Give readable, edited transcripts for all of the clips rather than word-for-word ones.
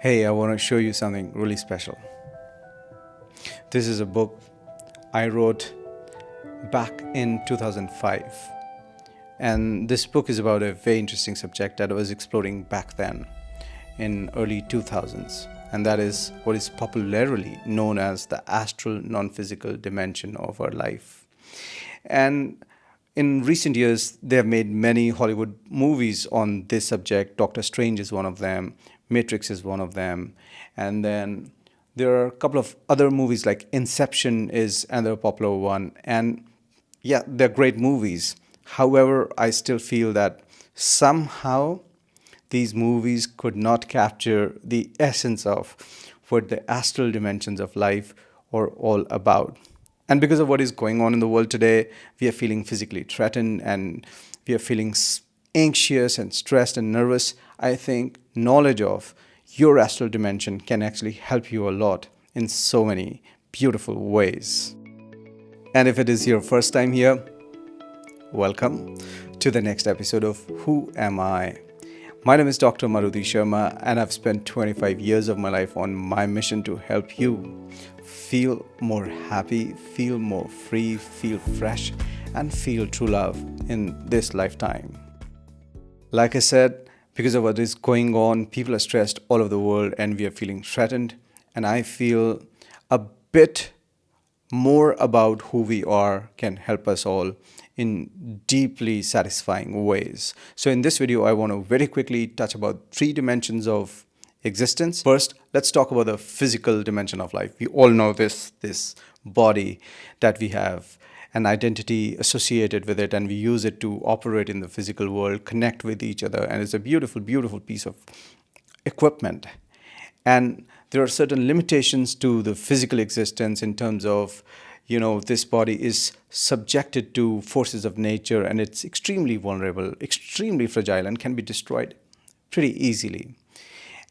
Hey, I want to show you something really special. This is a book I wrote back in 2005. And this book is about a very interesting subject that I was exploring back then in early 2000s. And that is what is popularly known as the astral non-physical dimension of our life. And in recent years, they have made many Hollywood movies on this subject. Doctor Strange is one of them, Matrix is one of them. And then there are a couple of other movies like Inception is another popular one. And yeah, they're great movies. However, I still feel that somehow these movies could not capture the essence of what the astral dimensions of life are all about. And because of what is going on in the world today, we are feeling physically threatened and we are feeling anxious and stressed and nervous. I think knowledge of your astral dimension can actually help you a lot in so many beautiful ways. And if it is your first time here, welcome to the next episode of Who Am I? My name is Dr. Maruti Sharma, and I've spent 25 years of my life on my mission to help you feel more happy, feel more free, feel fresh, and feel true love in this lifetime. Like I said, because of what is going on, people are stressed all over the world and we are feeling threatened. And I feel a bit more about who we are can help us all in deeply satisfying ways. So in this video, I want to very quickly touch about 3 dimensions of existence. First, let's talk about the physical dimension of life. We all know this body that we have an identity associated with it, and we use it to operate in the physical world, connect with each other, and it's a beautiful, beautiful piece of equipment. And there are certain limitations to the physical existence in terms of, this body is subjected to forces of nature and it's extremely vulnerable, extremely fragile, and can be destroyed pretty easily.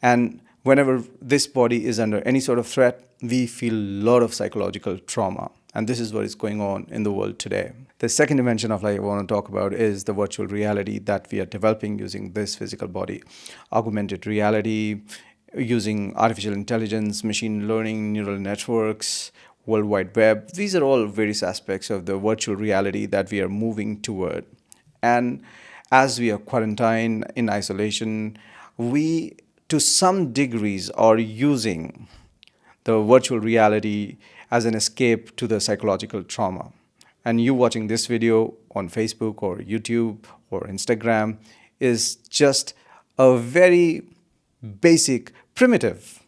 And whenever this body is under any sort of threat, we feel a lot of psychological trauma. And this is what is going on in the world today. The second dimension of life I want to talk about is the virtual reality that we are developing using this physical body. Augmented reality, using artificial intelligence, machine learning, neural networks, World Wide Web. These are all various aspects of the virtual reality that we are moving toward. And as we are quarantined in isolation, we, to some degrees, are using the virtual reality as an escape to the psychological trauma. And you watching this video on Facebook or YouTube or Instagram is just a very basic, primitive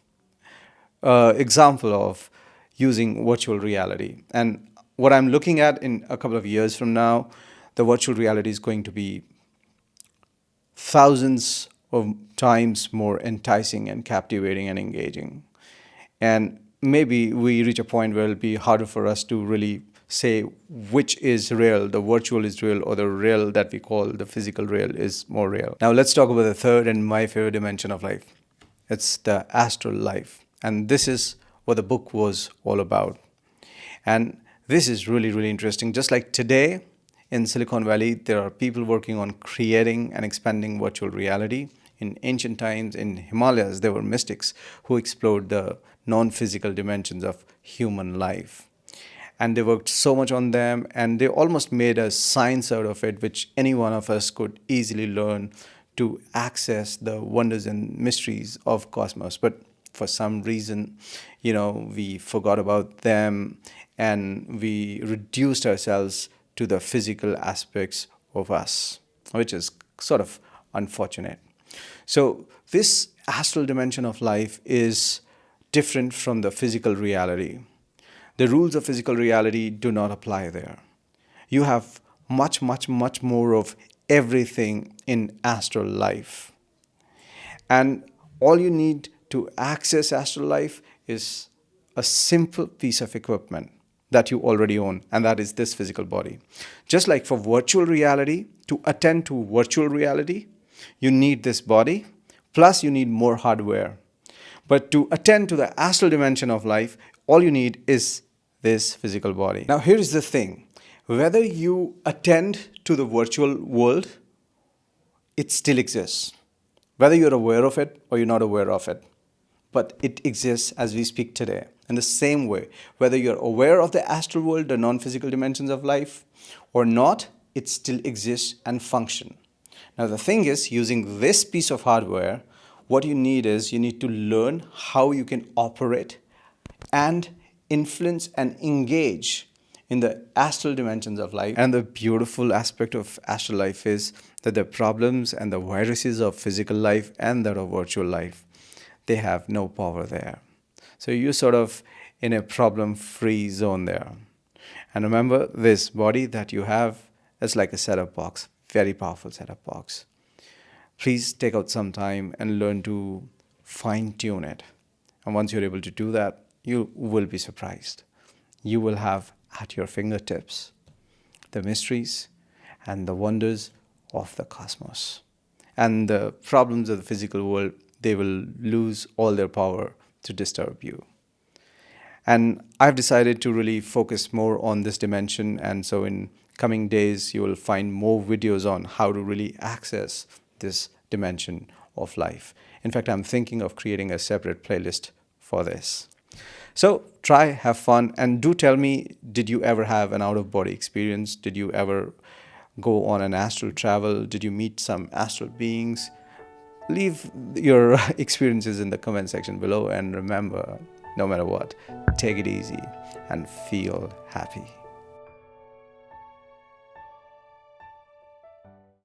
example of using virtual reality. And what I'm looking at in a couple of years from now, the virtual reality is going to be thousands of times more enticing and captivating and engaging. And maybe we reach a point where it'll be harder for us to really say which is real, the virtual is real, or the real that we call the physical real is more real. Now let's talk about the third and my favorite dimension of life. It's the astral life. And this is what the book was all about. And this is really, really interesting. Just like today in Silicon Valley, there are people working on creating and expanding virtual reality. In ancient times, in Himalayas, there were mystics who explored the non-physical dimensions of human life. And they worked so much on them, and they almost made a science out of it, which any one of us could easily learn to access the wonders and mysteries of cosmos. But for some reason, we forgot about them and we reduced ourselves to the physical aspects of us, which is sort of unfortunate. So this astral dimension of life is different from the physical reality. The rules of physical reality do not apply there. You have much, much, much more of everything in astral life. And all you need to access astral life is a simple piece of equipment that you already own, and that is this physical body. Just like for virtual reality, to attend to virtual reality, you need this body, plus you need more hardware. But to attend to the astral dimension of life, all you need is this physical body. Now, here's the thing. Whether you attend to the virtual world, it still exists. Whether you're aware of it or you're not aware of it. but it exists as we speak today. In the same way, whether you're aware of the astral world, the non-physical dimensions of life, or not, it still exists and function. Now the thing is, using this piece of hardware, what you need is you need to learn how you can operate and influence and engage in the astral dimensions of life. And the beautiful aspect of astral life is that the problems and the viruses of physical life and that of virtual life, they have no power there. So you're sort of in a problem-free zone there. And remember, this body that you have is like a setup box, very powerful setup box. Please take out some time and learn to fine-tune it. And once you're able to do that, you will be surprised. You will have at your fingertips the mysteries and the wonders of the cosmos. And the problems of the physical world, they will lose all their power to disturb you. And I've decided to really focus more on this dimension. And so in coming days, you will find more videos on how to really access this dimension of life. In fact, I'm thinking of creating a separate playlist for this. So try, have fun, and do tell me, did you ever have an out-of-body experience? Did you ever go on an astral travel? Did you meet some astral beings? Leave your experiences in the comment section below, and remember, no matter what, take it easy and feel happy.